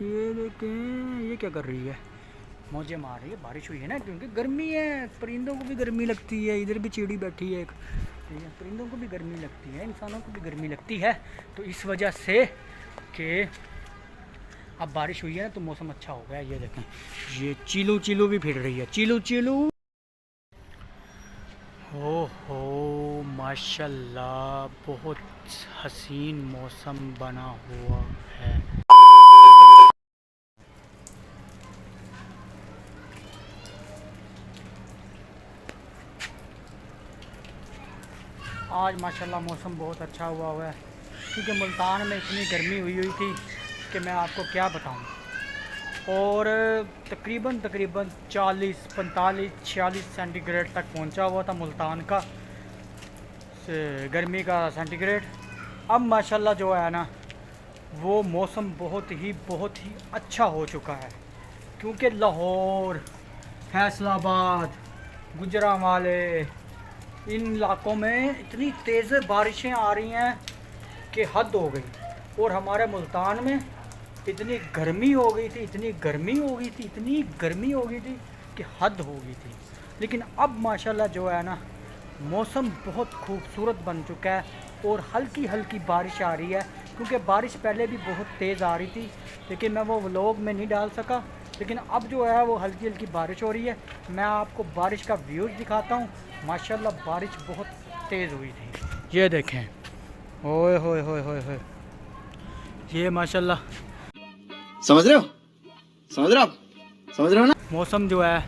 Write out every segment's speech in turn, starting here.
ये देखें, ये क्या कर रही है, मौजें मार रही है। बारिश हुई है ना, क्योंकि गर्मी है, परिंदों को भी गर्मी लगती है। इधर भी चिड़ी बैठी है एक, ठीक है, परिंदों को भी गर्मी लगती है, इंसानों को भी गर्मी लगती है। तो इस वजह से कि अब बारिश हुई है ना, तो मौसम अच्छा हो गया। ये देखें, ये चीलू चीलू भी फिर रही है, चीलू चीलू। हो माशाल्लाह, बहुत हसीन मौसम बना हुआ है। आज माशाल्लाह मौसम बहुत अच्छा हुआ है, क्योंकि मुल्तान में इतनी गर्मी हुई थी कि मैं आपको क्या बताऊं। और तकरीबन 40, 45, 46 सेंटीग्रेड तक पहुंचा हुआ था मुल्तान का गर्मी का सेंटीग्रेड। अब माशाल्लाह जो है ना, वो मौसम बहुत ही अच्छा हो चुका है, क्योंकि लाहौर, फैसलाबाद, गुजरांवाले, इन इलाकों में इतनी तेज़ बारिशें आ रही हैं कि हद हो गई। और हमारे मुल्तान में इतनी गर्मी हो गई थी, इतनी गर्मी हो गई थी, इतनी गर्मी हो गई थी कि हद हो गई थी। लेकिन अब माशाल्लाह जो है ना, मौसम बहुत खूबसूरत बन चुका है और हल्की हल्की बारिश आ रही है। क्योंकि बारिश पहले भी बहुत तेज़ आ रही थी, लेकिन मैं वो व्लॉग में नहीं डाल सका। लेकिन अब जो है वो हल्की हल्की बारिश हो रही है। मैं आपको बारिश का व्यूज़ दिखाता हूँ। माशाल्लाह बारिश बहुत तेज़ हुई थी। ये देखें, ओए होए होए होए होए, ये माशाल्लाह, समझ रहे हो, समझ रहे हो आप, समझ रहे हो ना। मौसम जो है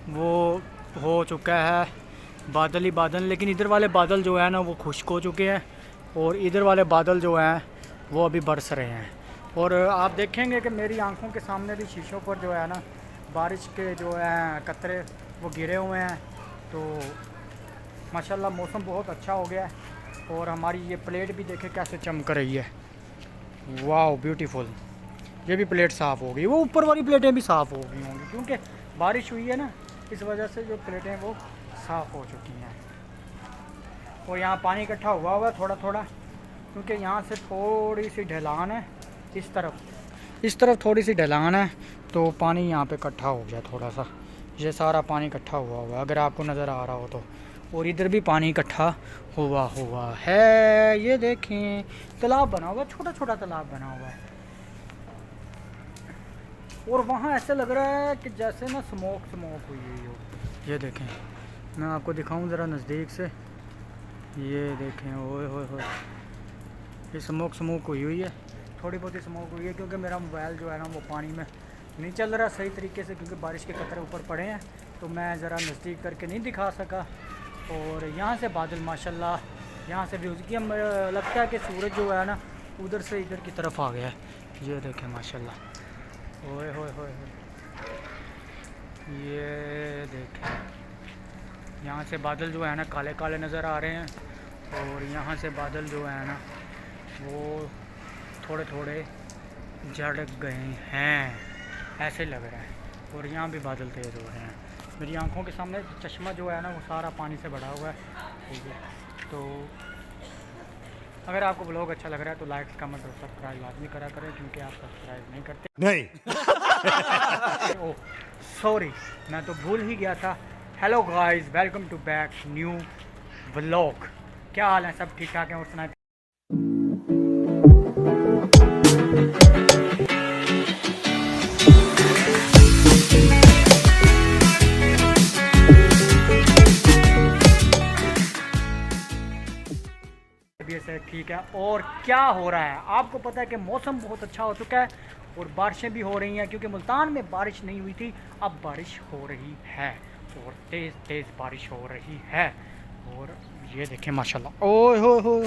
वो हो चुका है बादल ही बादल। लेकिन इधर वाले बादल जो है ना, वो खुश्क हो चुके हैं, और इधर वाले बादल जो हैं वो अभी बरस रहे हैं। और आप देखेंगे कि मेरी आंखों के सामने भी शीशों पर जो है ना, बारिश के जो हैं कतरे वो गिरे हुए हैं। तो माशाल्लाह मौसम बहुत अच्छा हो गया है। और हमारी ये प्लेट भी देखे कैसे चमक रही है, वाह ब्यूटीफुल। ये भी प्लेट साफ़ हो गई, वो ऊपर वाली प्लेटें भी साफ़ हो गई होंगी, क्योंकि बारिश हुई है ना, इस वजह से जो प्लेटें वो साफ़ हो चुकी हैं। और यहाँ पानी इकट्ठा हुआ थोड़ा थोड़ा, क्योंकि यहाँ से थोड़ी सी ढलान है, इस तरफ थोड़ी सी ढलान है, तो पानी यहाँ पे इकट्ठा हो गया थोड़ा सा। ये सारा पानी इकट्ठा हुआ अगर आपको नज़र आ रहा हो तो। और इधर भी पानी इकट्ठा हुआ है। ये देखें, तालाब बना हुआ, छोटा छोटा तालाब बना हुआ है। और वहाँ ऐसे लग रहा है कि जैसे ना स्मोक हुई हो। ये देखें, मैं आपको दिखाऊं ज़रा नज़दीक से। ये देखें, ओए होए होए, ये स्मोक हुई है, थोड़ी बहुत ही स्मोक हुई है, क्योंकि मेरा मोबाइल जो है ना वो पानी में नहीं चल रहा सही तरीके से, क्योंकि बारिश के कतरे ऊपर पड़े हैं, तो मैं ज़रा नज़दीक करके नहीं दिखा सका। और यहाँ से बादल माशाल्लाह, यहाँ से व्यूज़ की हम लगता है कि सूरज जो है ना उधर से इधर की तरफ आ गया है। ये देखें माशाल्लाह, ओए होए होए, ये देखें, यहाँ से बादल जो है ना काले काले नज़र आ रहे हैं, और यहाँ से बादल जो है ना वो थोड़े थोड़े झड़ गए हैं, ऐसे लग रहा है। और यहाँ भी बादल तेज़ हो रहे हैं। मेरी आंखों के सामने चश्मा जो है ना वो सारा पानी से भरा हुआ है, ठीक है। तो अगर आपको ब्लॉग अच्छा लग रहा है तो लाइक, कमेंट और सब्सक्राइब लाजमी करा करें, क्योंकि आप सब्सक्राइब नहीं करते। नहीं। ओह सॉरी, मैं तो भूल ही गया था। Hello guys, welcome to back new vlog. क्या हाल है, सब ठीक ठाक हैं? और सुनाए से ठीक है। और क्या हो रहा है, आपको पता है कि मौसम बहुत अच्छा हो चुका है और बारिशें भी हो रही हैं, क्योंकि मुल्तान में बारिश नहीं हुई थी, अब बारिश हो रही है, और तेज़ तेज़ बारिश हो रही है। और ये देखें माशाल्लाह, ओए हो हो,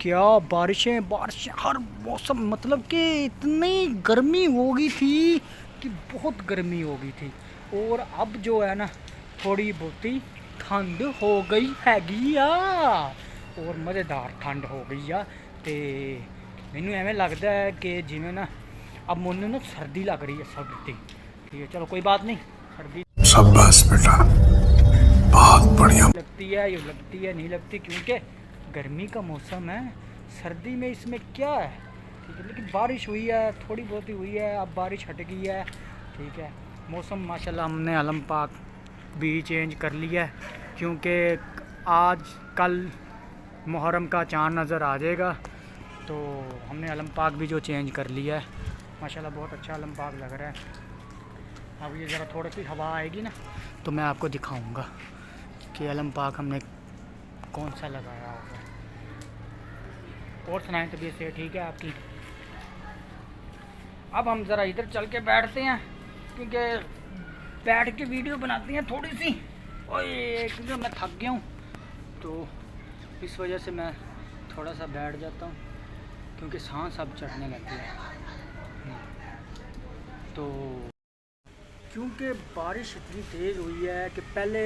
क्या बारिशें हर मौसम, मतलब कि इतनी गर्मी हो गई थी कि बहुत गर्मी हो गई थी। और अब जो है ना थोड़ी बहुत ही ठंड हो गई हैगी आ, और मज़ेदार ठंड हो गई आ। तो मैनू एवें लगता है कि जिमें ना अब मैनू ना सर्दी लग रही है, सर्दी। ठीक है, चलो कोई बात नहीं, सर्दी शाबाश बेटा, बहुत बढ़िया। लगती है, ये लगती है नहीं लगती, क्योंकि गर्मी का मौसम है। सर्दी में इसमें क्या है, ठीक है। लेकिन बारिश हुई है, थोड़ी बहुत ही हुई है, अब बारिश हट गई है। ठीक है, मौसम माशाल्लाह हमने आलम पाक भी चेंज कर लिया है, क्योंकि आज कल मुहर्रम का चाँद नज़र आ जाएगा, तो हमने आलम पाक भी जो चेंज कर लिया है। माशाल्लाह बहुत अच्छा आलम पाक लग रहा है। अब ये ज़रा थोड़ी सी हवा आएगी ना तो मैं आपको दिखाऊंगा कि आलम पाक हमने कौन सा लगाया होगा। और सुनाएं, तबीयत से ठीक है आपकी? अब हम ज़रा इधर चल के बैठते हैं, क्योंकि बैठ के वीडियो बनाती हैं थोड़ी सी, ओए क्योंकि मैं थक गया हूँ, तो इस वजह से मैं थोड़ा सा बैठ जाता हूँ, क्योंकि सांस अब चढ़ने लगती है। तो क्योंकि बारिश इतनी तेज़ हुई है कि पहले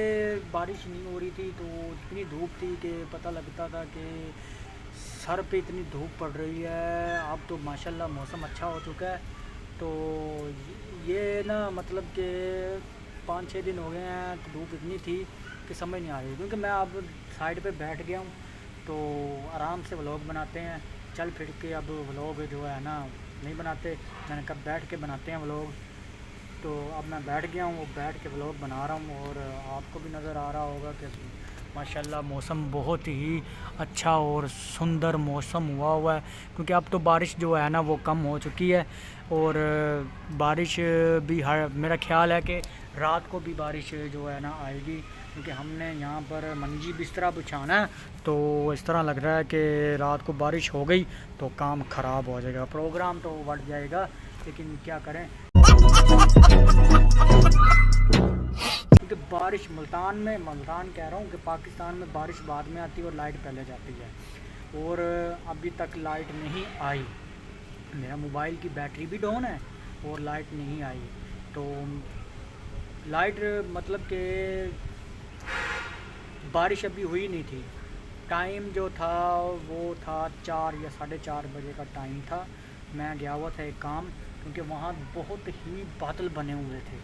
बारिश नहीं हो रही थी तो इतनी धूप थी कि पता लगता था कि सर पे इतनी धूप पड़ रही है। अब तो माशाल्लाह मौसम अच्छा हो चुका है, तो ये ना मतलब कि 5-6 दिन हो गए हैं तो धूप इतनी थी कि समझ नहीं आ रही। क्योंकि मैं अब साइड पे बैठ गया हूँ, तो आराम से व्लॉग बनाते हैं, चल फिर के। अब व्लॉग जो है ना नहीं बनाते, मैंने कब बैठ के बनाते हैं व्लॉग, तो अब मैं बैठ गया हूँ, वो बैठ के व्लॉग बना रहा हूँ। और आपको भी नज़र आ रहा होगा कि माशाल्लाह मौसम बहुत ही अच्छा और सुंदर मौसम हुआ है, क्योंकि अब तो बारिश जो है ना वो कम हो चुकी है। और बारिश भी मेरा ख्याल है कि रात को भी बारिश जो है ना आएगी, क्योंकि हमने यहाँ पर मंजी बिस्तरा बिछाना है, तो इस तरह लग रहा है कि रात को बारिश हो गई तो काम ख़राब हो जाएगा, प्रोग्राम तो बढ़ जाएगा, लेकिन क्या करें। क्योंकि बारिश मुल्तान कह रहा हूँ कि पाकिस्तान में बारिश बाद में आती है और लाइट पहले जाती है, और अभी तक लाइट नहीं आई। मेरा मोबाइल की बैटरी भी डाउन है और लाइट नहीं आई, तो लाइट मतलब कि बारिश अभी हुई नहीं थी। टाइम जो था वो था 4 या 4:30 बजे का टाइम था। मैं गया हुआ था एक काम, क्योंकि वहाँ बहुत ही बादल बने हुए थे,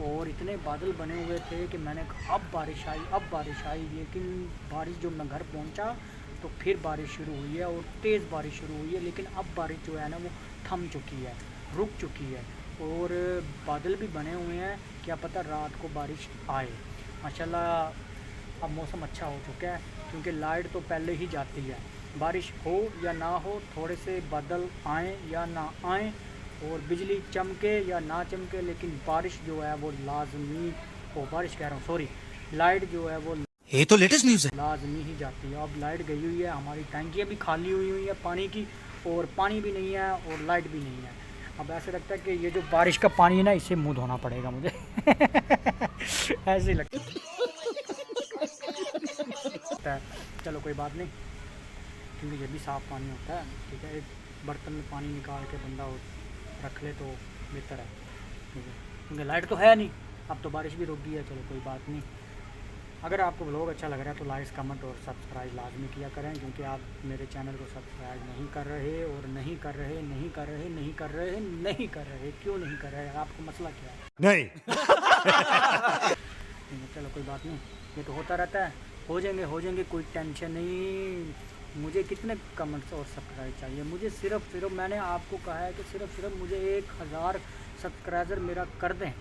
और इतने बादल बने हुए थे कि मैंने कहा अब बारिश आई। लेकिन बारिश जो मैं घर पहुँचा तो फिर बारिश शुरू हुई है, और तेज़ बारिश शुरू हुई है। लेकिन अब बारिश जो है ना वो थम चुकी है, रुक चुकी है, और बादल भी बने हुए हैं, क्या पता रात को बारिश आए। माशाल्लाह अब मौसम अच्छा हो चुका है, क्योंकि लाइट तो पहले ही जाती है। बारिश हो या ना हो, थोड़े से बादल आएँ या ना आएँ, और बिजली चमके या ना चमके, लेकिन बारिश जो है वो लाजमी लाइट जो है वो ये तो लेटेस्ट न्यूज़ है, लाजमी ही जाती है। अब लाइट गई हुई है, हमारी टंकियाँ भी खाली हुई है पानी की, और पानी भी नहीं है और लाइट भी नहीं है। अब ऐसे लगता है कि ये जो बारिश का पानी है ना, इसे मुँह धोना पड़ेगा मुझे ऐसे ही लगता है। चलो कोई बात नहीं, क्योंकि ये भी साफ़ पानी होता है। ठीक है, एक बर्तन में पानी निकाल के बंदा रख ले तो बेहतर है, ठीक है, क्योंकि लाइट तो है नहीं। अब तो बारिश भी रुक गई है, चलो कोई बात नहीं। अगर आपको व्लॉग अच्छा लग रहा है तो लाइक, कमेंट और सब्सक्राइब लाजमी किया करें, क्योंकि आप मेरे चैनल को सब्सक्राइब नहीं कर रहे, और नहीं कर रहे। क्यों नहीं कर रहे? आपको मसला क्या है? नहीं चलो कोई बात नहीं, ये तो होता रहता है, हो जाएंगे, कोई टेंशन नहीं। मुझे कितने कमेंट्स और सब्सक्राइब चाहिए? मुझे सिर्फ मैंने आपको कहा है कि सिर्फ मुझे 1000 सब्सक्राइबर मेरा कर दें,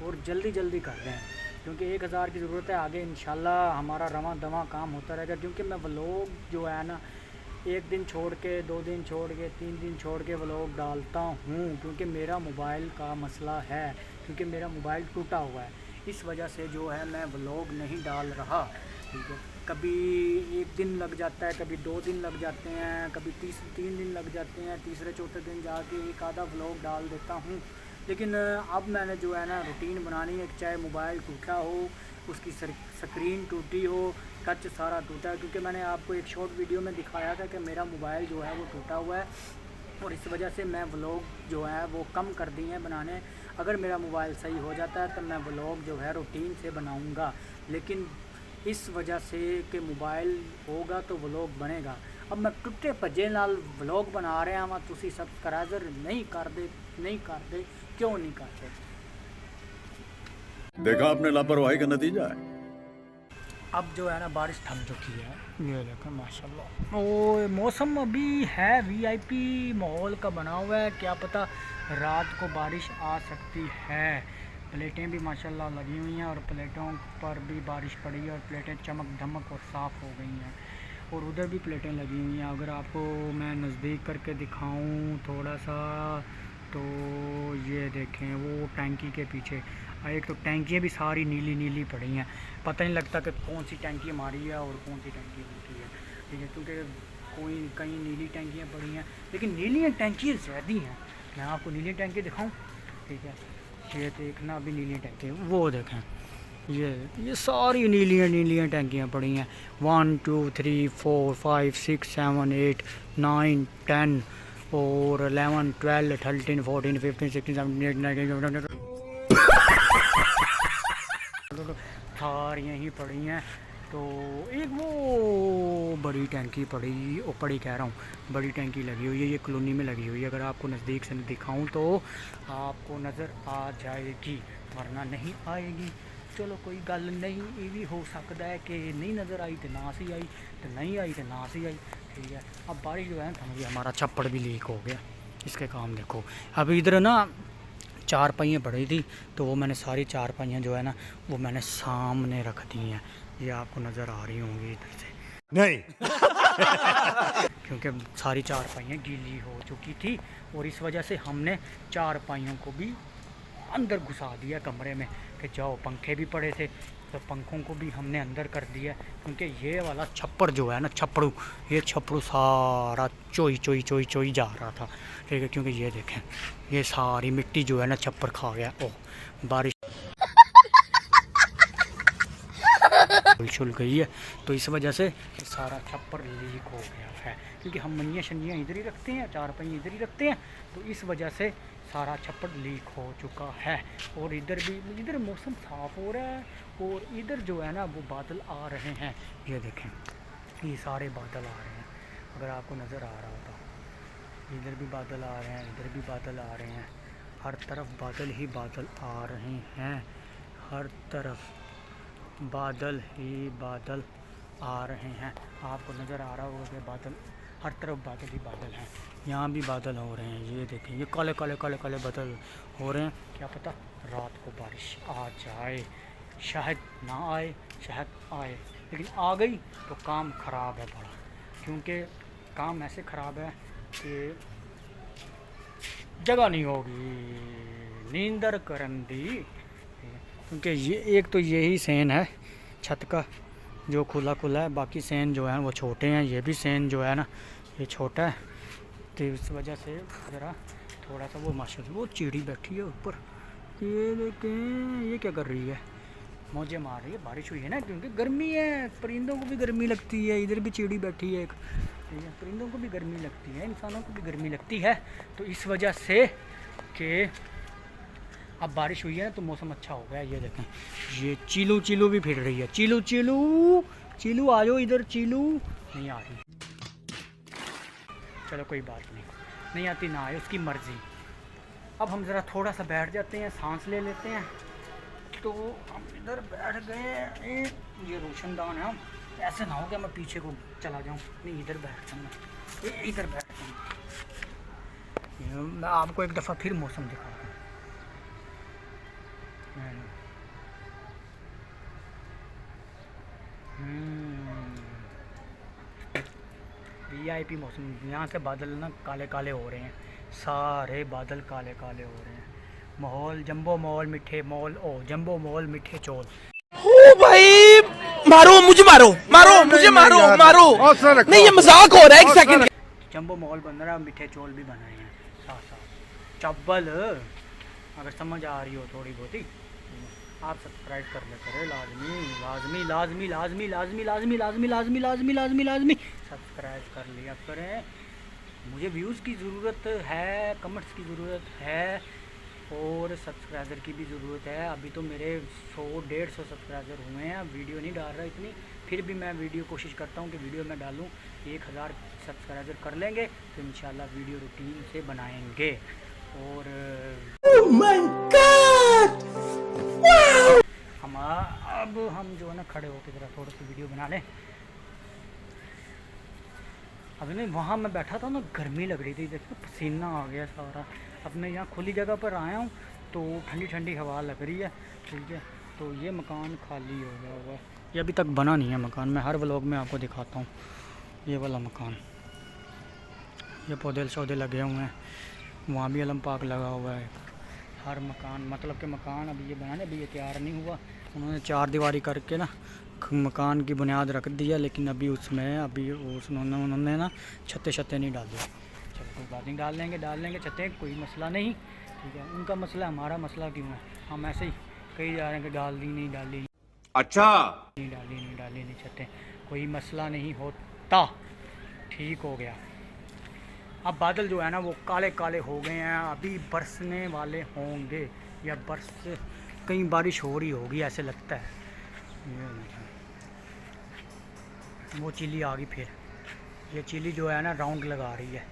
और जल्दी कर दें, क्योंकि 1000 की ज़रूरत है। आगे इंशाल्लाह हमारा रवां दवा काम होता रहेगा, क्योंकि मैं व्लॉग जो है ना 1 दिन छोड़ के, 2 दिन छोड़ के, 3 दिन छोड़ के व्लॉग डालता हूँ, क्योंकि मेरा मोबाइल का मसला है, क्योंकि मेरा मोबाइल टूटा हुआ है। इस वजह से जो है मैं व्लॉग नहीं डाल रहा। ठीक है, कभी 1 दिन लग जाता है, कभी 2 दिन लग जाते हैं, कभी 3 दिन लग जाते हैं, तीसरे चौथे दिन जाके एक आधा व्लॉग डाल देता हूँ। लेकिन अब मैंने जो है ना रूटीन बनानी है, चाहे मोबाइल टूटा हो, उसकी स्क्रीन टूटी हो, टच सारा टूटा है, क्योंकि मैंने आपको एक शॉर्ट वीडियो में दिखाया था कि मेरा मोबाइल जो है वो टूटा हुआ है, और इस वजह से मैं व्लॉग जो है वो कम कर दिए हैं बनाने। अगर मेरा मोबाइल सही हो जाता है तो मैं व्लॉग जो है रूटीन से बनाऊँगा, लेकिन इस वजह से कि मोबाइल होगा तो व्लॉग बनेगा। अब मैं टुटे भजे नाल व्लॉग बना रहा हाँ, तुसी सब्सक्राइबर नहीं कर दे, क्यों नहीं करते? देखा आपने लापरवाही का नतीजा है। अब जो है ना बारिश थम चुकी है, ये देखो माशाल्लाह। ओ मौसम अभी है वीआईपी माहौल का बना हुआ है, क्या पता रात को बारिश आ सकती है। प्लेटें भी माशाल्लाह लगी हुई हैं और प्लेटों पर भी बारिश पड़ी है और प्लेटें चमक धमक और साफ़ हो गई हैं और उधर भी प्लेटें लगी हुई हैं। अगर आपको मैं नज़दीक करके दिखाऊं थोड़ा सा तो ये देखें वो टैंकी के पीछे एक तो टैंकियाँ भी सारी नीली नीली पड़ी हैं, पता नहीं लगता कि कौन सी टैंकी हमारी है और कौन सी टैंकी उनकी है, ठीक है, क्योंकि कोई कहीं नीली टैंकियाँ पड़ी हैं लेकिन नीली टैंकियाँ ज़्यादा हैं। मैं आपको नीली टैंकी दिखाऊं, ठीक है, ये देखना अभी नीली टैंकी वो देखें, ये सारी नीलियाँ टैंकियाँ पड़ी हैं 1 2 3 4 5 6 7 8 9 10 और 11 12 13 14 15 16 17 18 19 सारियाँ ही पड़ी हैं। तो एक वो बड़ी टैंकी पड़ी कह रहा हूँ, बड़ी टैंकी लगी हुई है, ये कॉलोनी में लगी हुई है। अगर आपको नज़दीक से दिखाऊं तो आपको नज़र आ जाएगी वरना नहीं आएगी। चलो कोई गल नहीं, ये भी हो सकता है कि नहीं नज़र आई तो ना सी आई, तो नहीं आई तो ना सी आई, ठीक है। अब बारिश जो है ना हमारा छप्पड़ भी लीक हो गया, इसके काम देखो। अब इधर ना 4 पहियाँ पड़ी थी तो वो मैंने सारी 4 पहियाँ जो है ना वो मैंने सामने रख दी हैं, ये आपको नज़र आ रही होंगी इधर से नहीं। क्योंकि सारी 4 पहियाँ गीली हो चुकी थी और इस वजह से हमने 4 पहियों को भी अंदर घुसा दिया कमरे में कि जाओ। पंखे भी पड़े थे तो पंखों को भी हमने अंदर कर दिया, क्योंकि ये वाला छप्पर जो है ना ये छप्पड़ू सारा चोई जा रहा था, ठीक है, क्योंकि ये देखें ये सारी मिट्टी जो है ना छप्पर खा गया। ओह बारिश छुल गई है तो इस वजह से सारा छप्पर लीक हो गया है, क्योंकि हम मनियाँ शनियाँ इधर ही रखते हैं, 4 पहिए इधर ही रखते हैं, तो इस वजह से सारा छप्पर लीक हो चुका है। और इधर मौसम साफ़ हो रहा है और इधर जो है ना वो बादल आ रहे हैं, ये देखें ये सारे बादल आ रहे हैं, अगर आपको नज़र आ रहा होता, इधर भी बादल आ रहे हैं, इधर भी बादल आ रहे हैं, हर तरफ बादल ही बादल आ रहे हैं, हर तरफ बादल ही बादल आ रहे हैं। आपको नज़र आ रहा होगा कि बादल हर तरफ बादल ही बादल हैं, यहाँ भी बादल हो रहे हैं, ये देखें ये काले बादल हो रहे हैं। क्या पता रात को बारिश आ जाए, शायद ना आए शायद आए, लेकिन आ गई तो काम ख़राब है बड़ा, क्योंकि काम ऐसे ख़राब है कि जगह नहीं होगी नींदर करन दी, क्योंकि ये एक तो यही सेन है छत का जो खुला है, बाकी सेन जो है वो छोटे हैं, ये भी सेन जो है ना ये छोटा है, तो इस वजह से ज़रा थोड़ा सा वो माशाल्लाह वो चिड़ी बैठी है ऊपर, ये देखें ये क्या कर रही है, मौजें मार रही है। बारिश हुई है ना, क्योंकि गर्मी है, परिंदों को भी गर्मी लगती है, इधर भी चिड़ी बैठी है एक, ठीक है, परिंदों को भी गर्मी लगती है, इंसानों को भी गर्मी लगती है, तो इस वजह से कि अब बारिश हुई है ना तो मौसम अच्छा हो गया। ये देखें ये चीलू भी फिर रही है, चीलू आ जाओ इधर, चीलू नहीं आ रही, चलो कोई बात नहीं आती ना आए, उसकी मर्ज़ी। अब हम ज़रा थोड़ा सा बैठ जाते हैं, सांस ले लेते हैं, तो हम इधर बैठ गए, ये रोशनदान है, ऐसे ना हो कि मैं पीछे को चला जाऊँ, नहीं इधर बैठता हूँ, इधर बैठता हूँ। मैं आपको एक दफ़ा फिर मौसम दिखाता हूँ। वीआईपी मौसम, यहाँ से बादल ना काले हो रहे हैं, सारे बादल काले हो रहे हैं। माहौल जंबो मॉल मिठे मॉल जंबो मॉल मिठे चोल। ओ भाई मारो मुझे मारो नहीं, ये मजाक हो रहा है, एक सेकंड। जंबो मॉल बन रहा है, मिठे चोल भी बनाए हैं साथ चब्बल, अगर समझ आ रही हो थोड़ी बहुत ही आप सब्सक्राइब कर ले करें, लाजमी सब्सक्राइब कर लिया करें। मुझे व्यूज़ की ज़रूरत है, कमेंट्स की ज़रूरत है और सब्सक्राइबर की भी ज़रूरत है। अभी तो मेरे 100-150 सब्सक्राइबर हुए हैं, वीडियो नहीं डाल रहा इतनी, फिर भी मैं वीडियो कोशिश करता हूँ कि वीडियो मैं डालूँ। 1000 सब्सक्राइबर कर लेंगे तो इंशाल्लाह वीडियो रूटीन से बनाएंगे। और oh my God! Wow! अब हम जो है ना खड़े होकर ज़रा थोड़ी सी वीडियो बना लें। अभी नहीं, वहाँ मैं बैठा था ना, गर्मी लग रही थी, देखो पसीना आ गया सारा। अब मैं यहाँ खुली जगह पर आया हूँ तो ठंडी ठंडी हवा लग रही है, ठीक है। तो ये मकान खाली हो गया हुआ है, ये अभी तक बना नहीं है मकान। मैं हर व्लॉग में आपको दिखाता हूँ ये वाला मकान। ये पौधे शौधे लगे हुए हैं, वहाँ भी अलम पाक लगा हुआ है। हर मकान मतलब कि मकान अभी ये बनाने, अभी ये तैयार नहीं हुआ। उन्होंने 4 दीवारी करके ना मकान की बुनियाद रख दिया, लेकिन अभी उसमें अभी उन्होंने ना छतें नहीं डाली। चलो कोई बात नहीं, डाल लेंगे छतें, कोई मसला नहीं, ठीक है। उनका मसला, हमारा मसला क्यों है? हम ऐसे ही कहीं जा रहे हैं कि डाल दी, अच्छा नहीं डाली छतें, कोई मसला नहीं होता, ठीक हो गया। अब बादल जो है ना वो काले काले हो गए हैं, अभी बरसने वाले होंगे या कहीं बारिश हो रही होगी ऐसे लगता है। वो चिली आ गई फिर, ये चिली जो है ना राउंड लगा रही है।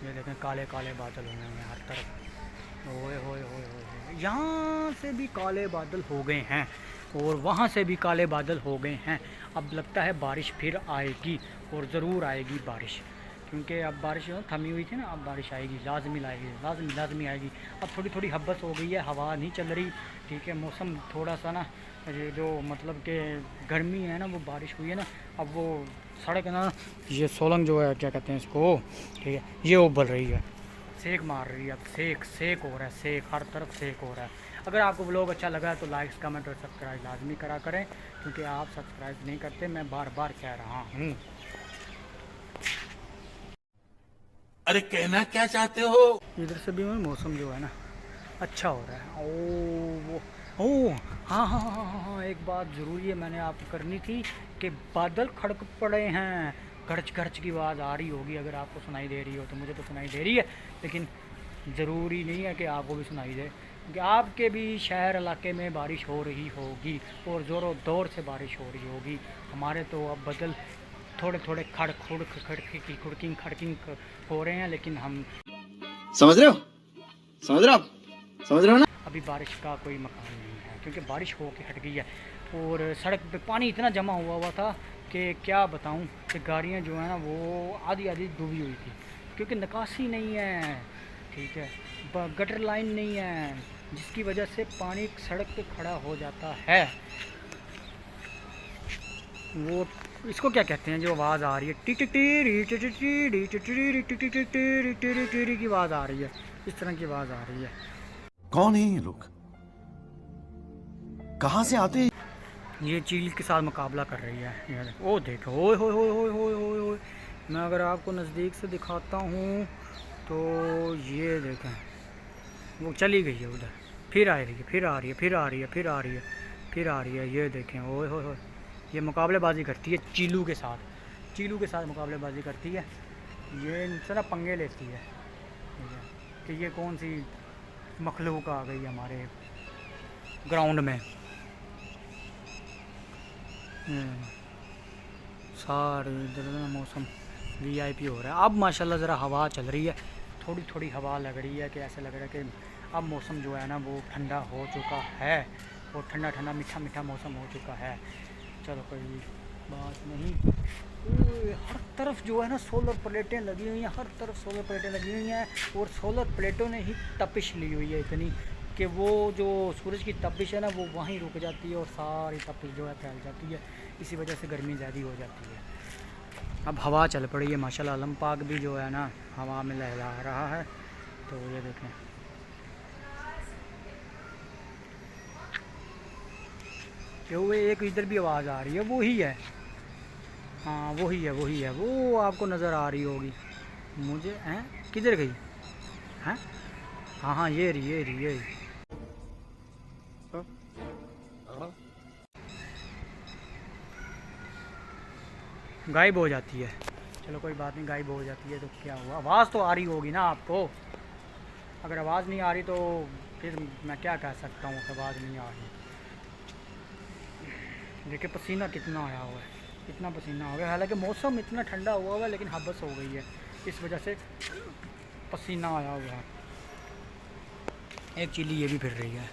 ये देखें काले काले बादल हो गए हैं हर तरफ। ओए होए होए होए, यहाँ से भी काले बादल हो गए हैं और वहाँ से भी काले बादल हो गए हैं। अब लगता है बारिश फिर आएगी और ज़रूर आएगी बारिश, क्योंकि अब बारिश थमी हुई थी ना, अब बारिश आएगी, लाजमी आएगी। अब थोड़ी थोड़ी हब्बस हो गई है, हवा नहीं चल रही, ठीक है। मौसम थोड़ा सा ना ये जो मतलब कि गर्मी है ना, वो बारिश हुई है ना, अब वो सड़क है ना, ये सोलंग जो है क्या कहते हैं इसको, ठीक है, ये उबल रही है, सेक मार रही है। अब सेक हो रहा है, सेक हर तरफ सेक हो रहा है। अगर आपको व्लॉग अच्छा लगा तो लाइक्स कमेंट और सब्सक्राइब लाजमी करा करें, क्योंकि आप सब्सक्राइब नहीं करते, मैं बार बार कह रहा हूँ। अरे कहना क्या चाहते हो? इधर से भी मौसम जो है ना अच्छा हो रहा है। ओ हाँ, एक बात ज़रूरी है मैंने आपको करनी थी कि बादल खड़क पड़े हैं, गरज की आवाज़ आ रही होगी। अगर आपको सुनाई दे रही हो तो मुझे तो सुनाई दे रही है, लेकिन ज़रूरी नहीं है कि आपको भी सुनाई दे, क्योंकि आपके भी शहर इलाके में बारिश हो रही होगी और ज़ोरों दौर से बारिश हो रही होगी। हमारे तो अब बदल थोड़े थोड़े खड़किंग हो रहे हैं, लेकिन हम समझ रहे हो ना? अभी बारिश का कोई मकान नहीं है, क्योंकि बारिश हो के हट गई है और सड़क पे पानी इतना जमा हुआ था कि क्या बताऊं कि गाड़ियां जो है ना वो आधी डूबी हुई थी, क्योंकि निकासी नहीं है, ठीक है, गटर लाइन नहीं है, जिसकी वजह से पानी सड़क पे खड़ा हो जाता है। वो इसको क्या कहते हैं जो आवाज़ आ रही है, टी की आवाज़ आ रही है, इस तरह की आवाज़ आ रही है। कौन है ये लोग, कहां से आते हैं? ये चील के साथ मुकाबला कर रही है। ये ओ देखो, ओए होए होए होए होए होए होए। मैं अगर आपको नज़दीक से दिखाता हूँ तो ये देखें, वो चली गई है उधर, फिर आ रही है, फिर आ रही है। ये देखें, ओए होए होए, ये मुकाबलेबाजी करती है चीलू के साथ मुकाबलेबाजी करती है। ये इनसे ना पंगे लेती है, ठीक है, कि ये कौन सी मखलूक आ गई हमारे ग्राउंड में। सारे इधर मौसम वीआईपी हो रहा है। अब माशाल्लाह ज़रा हवा चल रही है, थोड़ी थोड़ी हवा लग रही है कि ऐसा लग रहा है कि अब मौसम जो है ना वो ठंडा हो चुका है, और ठंडा मीठा मौसम हो चुका है। चलो कोई बात नहीं। हर तरफ जो है ना सोलर प्लेटें लगी हुई हैं, और सोलर प्लेटों ने ही तपिश ली हुई है इतनी कि वो जो सूरज की तपिश है ना वो वहीं रुक जाती है और सारी तपिश जो है फैल जाती है, इसी वजह से गर्मी ज़्यादा हो जाती है। अब हवा चल पड़ी है माशाल्लाह, अलम पाक भी जो है ना हवा में लहरा रहा है। तो ये देखें, वो एक इधर भी आवाज़ आ रही है, वही है, हाँ वही है, वो आपको नज़र आ रही होगी मुझे। हैं किधर गई? हैं हाँ ये रही। गायब हो जाती है। चलो कोई बात नहीं, गायब हो जाती है तो क्या हुआ, आवाज़ तो आ रही होगी ना आपको। अगर आवाज़ नहीं आ रही तो फिर मैं क्या कह सकता हूँ, आवाज़ नहीं आ रही। देखिए पसीना कितना आया हुआ है, इतना पसीना हो गया, हालांकि मौसम इतना ठंडा हुआ है लेकिन हब्बस हो गई है, इस वजह से पसीना आया हुआ है। एक चिली ये भी फिर रही है,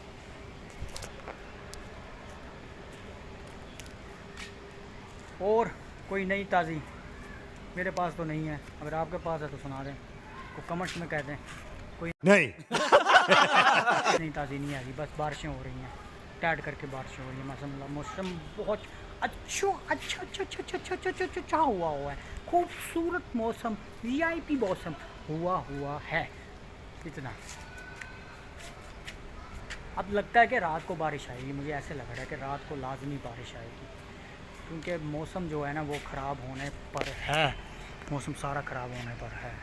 और कोई नई ताज़ी मेरे पास तो नहीं है, अगर आपके पास है तो सुना दें, को कमेंट्स में कह दें। कोई नहीं नई ताज़ी नहीं आई, बस बारिशें हो रही हैं, टैड करके बारिशें हो रही हैं। मौसम बहुत अच्छा हुआ है, खूबसूरत मौसम, VIP मौसम हुआ है। इतना अब लगता है कि रात को बारिश आएगी, मुझे ऐसे लग रहा है कि रात को लाजमी बारिश आएगी, क्योंकि मौसम जो है ना वो ख़राब होने पर है, मौसम सारा ख़राब होने पर है।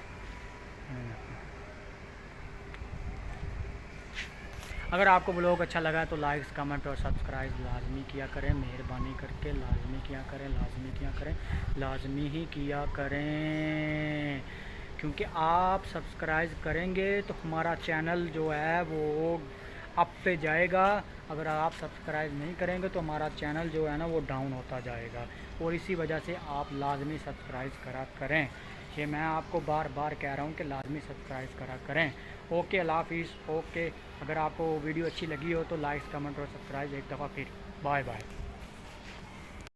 अगर आपको ब्लॉग अच्छा लगा तो लाइक्स कमेंट और सब्सक्राइब लाजमी किया करें, मेहरबानी करके लाजमी किया करें, लाजमी ही किया करें, क्योंकि आप सब्सक्राइब करेंगे तो हमारा चैनल जो है वो अप पे जाएगा। अगर आप सब्सक्राइब नहीं करेंगे तो हमारा चैनल जो है ना वो डाउन होता जाएगा, और इसी वजह से आप लाजमी सब्सक्राइब करा करें। ये मैं आपको बार बार कह रहा हूँ कि लाजमी सब्सक्राइब करा करें। ओके, अल्लाह हाफिज़। ओके, अगर आपको वीडियो अच्छी लगी हो तो लाइक कमेंट और सब्सक्राइब एक दफ़ा फिर। Bye bye.